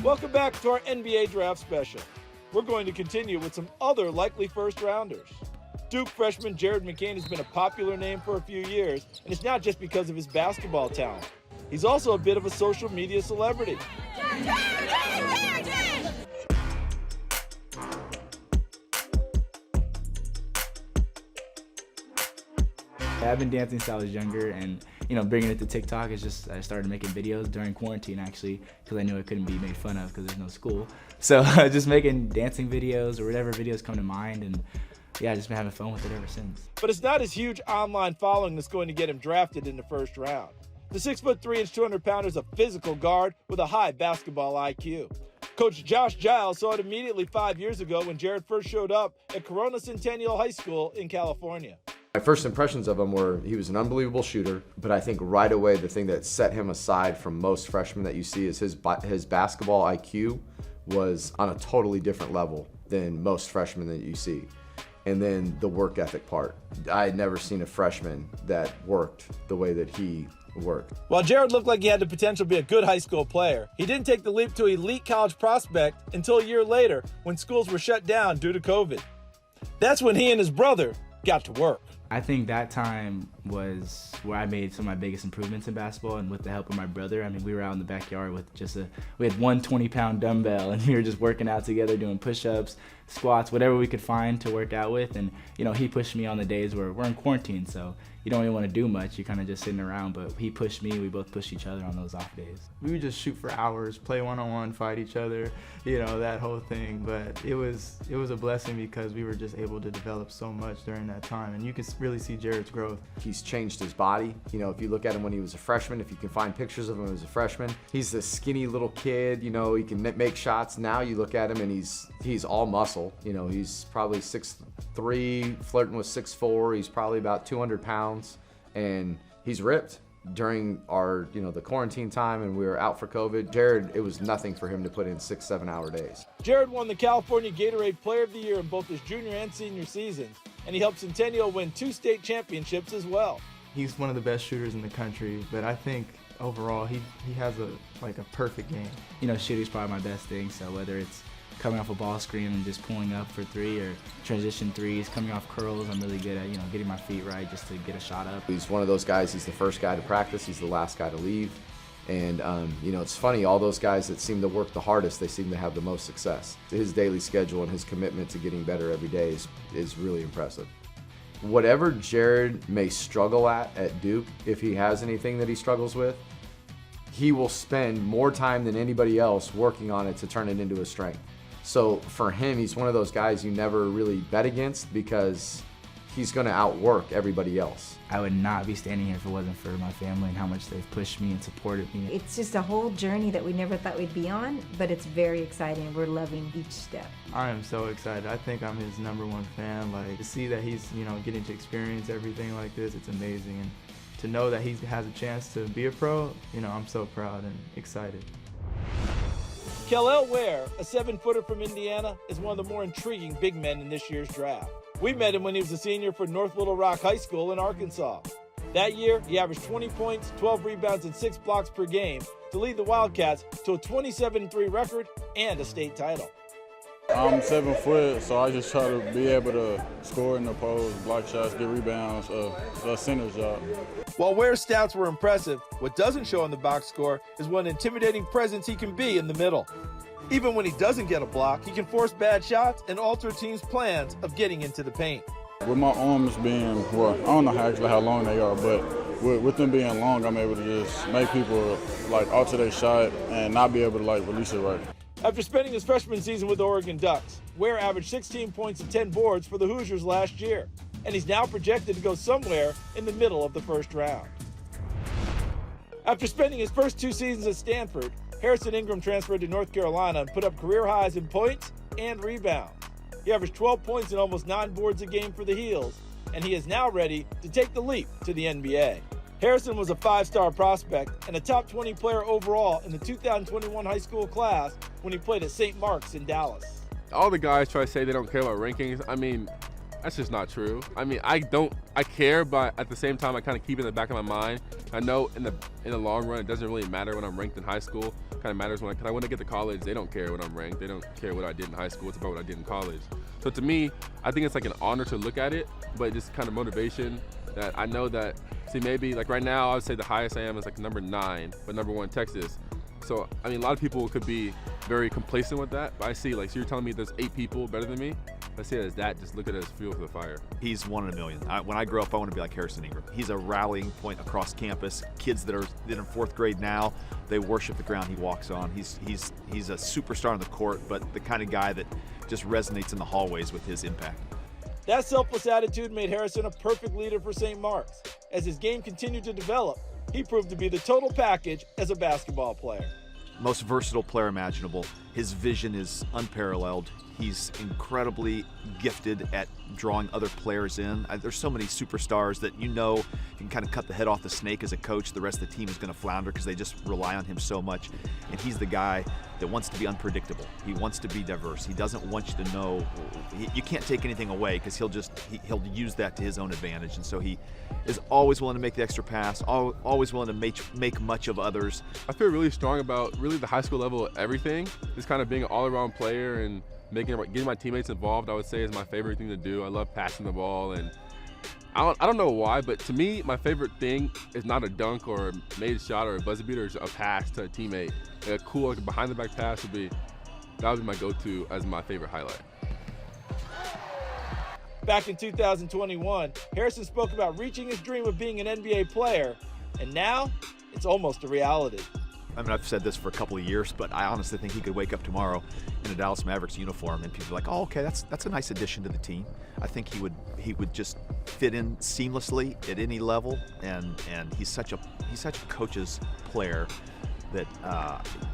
Welcome back to our NBA Draft Special. We're going to continue with some other likely first-rounders. Duke freshman Jared McCain has been a popular name for a few years, and it's not just because of his basketball talent. He's also a bit of a social media celebrity. I've been dancing since I was younger, and bringing it to TikTok is just I started making videos during quarantine actually, because I knew it couldn't be made fun of because there's no school. So just making dancing videos or whatever videos come to mind, and yeah, I've just been having fun with it ever since. But it's not his huge online following that's going to get him drafted in the first round. The 6'3" 200-pounder is a physical guard with a high basketball IQ. Coach Josh Giles saw it immediately 5 years ago when Jared first showed up at Corona Centennial High School in California. My first impressions of him were he was an unbelievable shooter, but I think right away the thing that set him aside from most freshmen that you see is his basketball IQ was on a totally different level than most freshmen that you see. And then the work ethic part. I had never seen a freshman that worked the way that he worked. While Jared looked like he had the potential to be a good high school player, he didn't take the leap to elite college prospect until a year later when schools were shut down due to COVID. That's when he and his brother got to work. I think that time was where I made some of my biggest improvements in basketball, and with the help of my brother. I mean, we were out in the backyard with we had one 20-pound dumbbell, and we were just working out together, doing push-ups, squats, whatever we could find to work out with. And he pushed me on the days where we're in quarantine, so you don't really want to do much. You're kind of just sitting around, but he pushed me. We both pushed each other on those off days. We would just shoot for hours, play one-on-one, fight each other, that whole thing. But it was a blessing because we were just able to develop so much during that time, and you can really see Jared's growth. He's changed his body. If you look at him when he was a freshman, if you can find pictures of him as a freshman, he's this skinny little kid, he can make shots. Now you look at him and he's all muscle. He's probably 6'3", flirting with 6'4". He's probably about 200 pounds, and he's ripped. During our, the quarantine time and we were out for COVID, Jared, it was nothing for him to put in 6-7 hour days. Jared won the California Gatorade Player of the Year in both his junior and senior seasons, and he helped Centennial win 2 state championships as well. He's one of the best shooters in the country, but I think overall he has a perfect game. Shooting's probably my best thing, so whether it's coming off a ball screen and just pulling up for 3 or transition threes, coming off curls, I'm really good at, getting my feet right just to get a shot up. He's one of those guys, he's the first guy to practice, he's the last guy to leave. And, it's funny, all those guys that seem to work the hardest, they seem to have the most success. His daily schedule and his commitment to getting better every day is really impressive. Whatever Jared may struggle at Duke, if he has anything that he struggles with, he will spend more time than anybody else working on it to turn it into a strength. So for him, he's one of those guys you never really bet against because he's going to outwork everybody else. I would not be standing here if it wasn't for my family and how much they've pushed me and supported me. It's just a whole journey that we never thought we'd be on, but it's very exciting. We're loving each step. I am so excited. I think I'm his #1 fan. To see that he's, getting to experience everything like this, it's amazing. And to know that he has a chance to be a pro, I'm so proud and excited. Kel'el Ware, a 7-footer from Indiana, is one of the more intriguing big men in this year's draft. We met him when he was a senior for North Little Rock High School in Arkansas. That year, he averaged 20 points, 12 rebounds, and 6 blocks per game to lead the Wildcats to a 27-3 record and a state title. I'm 7 foot, so I just try to be able to score in the post, block shots, get rebounds, a center's job. While Ware's stats were impressive, what doesn't show on the box score is what an intimidating presence he can be in the middle. Even when he doesn't get a block, he can force bad shots and alter teams' plans of getting into the paint. With my arms being, I don't know how long they are, but with them being long, I'm able to just make people alter their shot and not be able to release it right. After spending his freshman season with the Oregon Ducks, Ware averaged 16 points and 10 boards for the Hoosiers last year, and he's now projected to go somewhere in the middle of the first round. After spending his first 2 seasons at Stanford, Harrison Ingram transferred to North Carolina and put up career highs in points and rebounds. He averaged 12 points and almost 9 boards a game for the Heels, and he is now ready to take the leap to the NBA. Harrison was a 5-star prospect and a top 20 player overall in the 2021 high school class when he played at St. Mark's in Dallas. All the guys try to say they don't care about rankings. I mean, That's just not true. I mean, I care, but at the same time, I kind of keep it in the back of my mind. I know in the long run, it doesn't really matter when I'm ranked in high school. It kind of matters when I get to college. They don't care when I'm ranked. They don't care what I did in high school. It's about what I did in college. So to me, I think it's like an honor to look at it, but just kind of motivation that I know that, see, maybe like right now, I would say the highest I am is like number 9, but number 1 Texas. So, I mean, a lot of people could be very complacent with that, but I see, like, so you're telling me there's 8 people better than me? Let's say it as that, just look at it as fuel for the fire. He's 1 in a million. When I grow up, I want to be like Harrison Ingram. He's a rallying point across campus. Kids that are in 4th grade now, they worship the ground he walks on. He's a superstar on the court, but the kind of guy that just resonates in the hallways with his impact. That selfless attitude made Harrison a perfect leader for St. Mark's. As his game continued to develop, he proved to be the total package as a basketball player. Most versatile player imaginable. His vision is unparalleled. He's incredibly gifted at drawing other players in. There's so many superstars that you can kind of cut the head off the snake as a coach. The rest of the team is going to flounder because they just rely on him so much. And he's the guy that wants to be unpredictable. He wants to be diverse. He doesn't want you to know. You can't take anything away because he'll use that to his own advantage. And so he is always willing to make the extra pass, always willing to make much of others. I feel really strong about really the high school level of everything. Just kind of being an all-around player and getting my teammates involved, I would say, is my favorite thing to do. I love passing the ball, and I don't know why, but to me, my favorite thing is not a dunk or a made shot or a buzzer beater, it's a pass to a teammate. Like a cool behind-the-back pass would be my go-to as my favorite highlight. Back in 2021, Harrison spoke about reaching his dream of being an NBA player, and now it's almost a reality. I mean, I've said this for a couple of years, but I honestly think he could wake up tomorrow in a Dallas Mavericks uniform and people are like, oh, okay, that's a nice addition to the team. I think he would just fit in seamlessly at any level, and he's such a coach's player that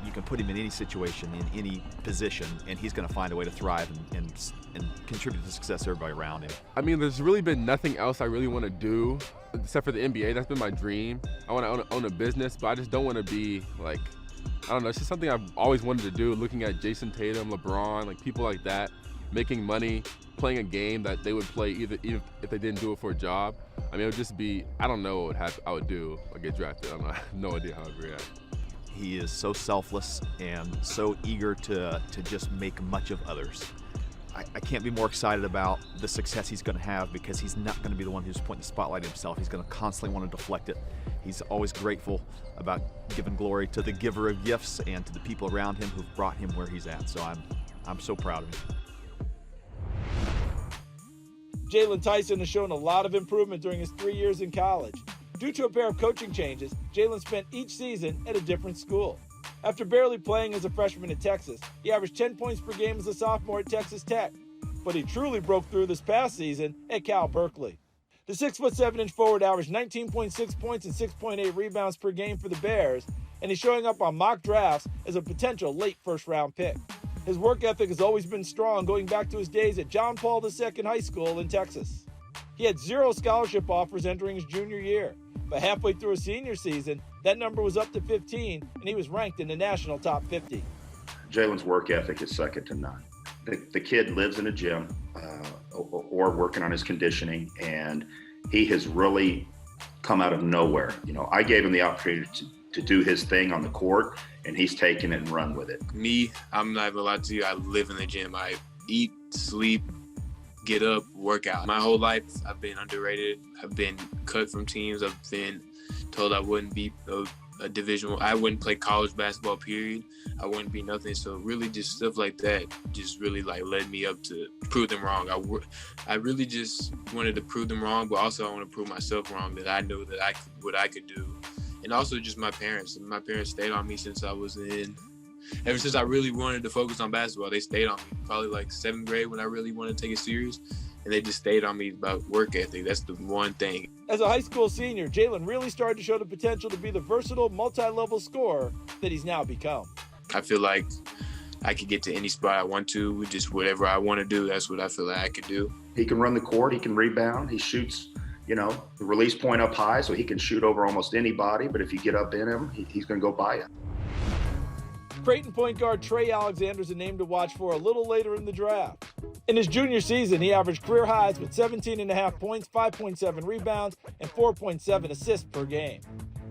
you can put him in any situation, in any position, and he's going to find a way to thrive and contribute to the success of everybody around him. I mean, there's really been nothing else I really want to do except for the NBA. That's been my dream. I want to own a business, but I just don't want to be like, I don't know, it's just something I've always wanted to do, looking at Jason Tatum, LeBron, like people like that, making money, playing a game that they would play even if they didn't do it for a job. I mean, it would just be, I don't know what I would do if I get drafted. I have no idea how I'd react. He is so selfless and so eager to just make much of others. I can't be more excited about the success he's going to have because he's not going to be the one who's pointing the spotlight at himself. He's going to constantly want to deflect it. He's always grateful about giving glory to the giver of gifts and to the people around him who've brought him where he's at. So I'm so proud of him. Jaylon Tyson has shown a lot of improvement during his 3 years in college. Due to a pair of coaching changes, Jaylon spent each season at a different school. After barely playing as a freshman at Texas, he averaged 10 points per game as a sophomore at Texas Tech. But he truly broke through this past season at Cal Berkeley. The 6'7" forward averaged 19.6 points and 6.8 rebounds per game for the Bears, and he's showing up on mock drafts as a potential late first-round pick. His work ethic has always been strong, going back to his days at John Paul II High School in Texas. He had 0 scholarship offers entering his junior year, but halfway through his senior season, that number was up to 15, and he was ranked in the national top 50. Jaylon's work ethic is second to none. The kid lives in a gym or working on his conditioning, and he has really come out of nowhere. You know, I gave him the opportunity to do his thing on the court, and he's taken it and run with it. Me, I'm not gonna lie to you, I live in the gym. I eat, sleep, get up, work out. My whole life, I've been underrated. I've been cut from teams. I've been told I wouldn't be a Division I. I wouldn't play college basketball, period. I wouldn't be nothing. So really just stuff like that just really like led me up to prove them wrong. I really just wanted to prove them wrong, but also I want to prove myself wrong, that I know that what I could do. And also just my parents. My parents stayed on me since I was ever since I really wanted to focus on basketball. They stayed on me probably like 7th grade when I really wanted to take it serious. And they just stayed on me about work ethic. That's the one thing. As a high school senior, Jaylon really started to show the potential to be the versatile, multi-level scorer that he's now become. I feel like I could get to any spot I want to with just whatever I want to do. That's what I feel like I could do. He can run the court. He can rebound. He shoots, the release point up high, so he can shoot over almost anybody. But if you get up in him, he's going to go by you. Creighton point guard Trey Alexander is a name to watch for a little later in the draft. In his junior season, he averaged career highs with 17.5 points, 5.7 rebounds, and 4.7 assists per game.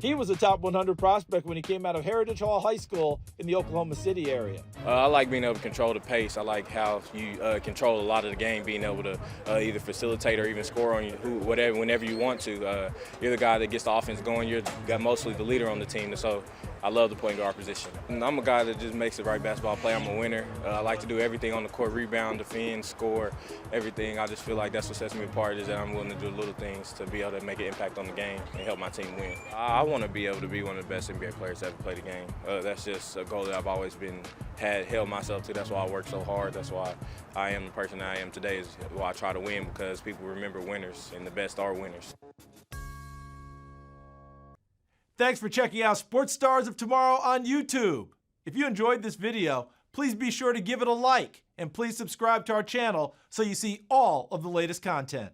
He was a top 100 prospect when he came out of Heritage Hall High School in the Oklahoma City area. I like being able to control the pace. I like how you control a lot of the game, being able to either facilitate or even score on you, whenever you want to. You're the guy that gets the offense going. You're mostly the leader on the team, so I love the point guard position. And I'm a guy that just makes the right basketball play. I'm a winner. I like to do everything on the court: rebound, defend, score, everything. I just feel like that's what sets me apart, is that I'm willing to do little things to be able to make an impact on the game and help my team win. I want to be able to be one of the best NBA players to ever play the game. That's just a goal that I've always held myself to. That's why I work so hard. That's why I am the person I am today, is why I try to win, because people remember winners, and the best are winners. Thanks for checking out Sports Stars of Tomorrow on YouTube. If you enjoyed this video, please be sure to give it a like, and please subscribe to our channel so you see all of the latest content.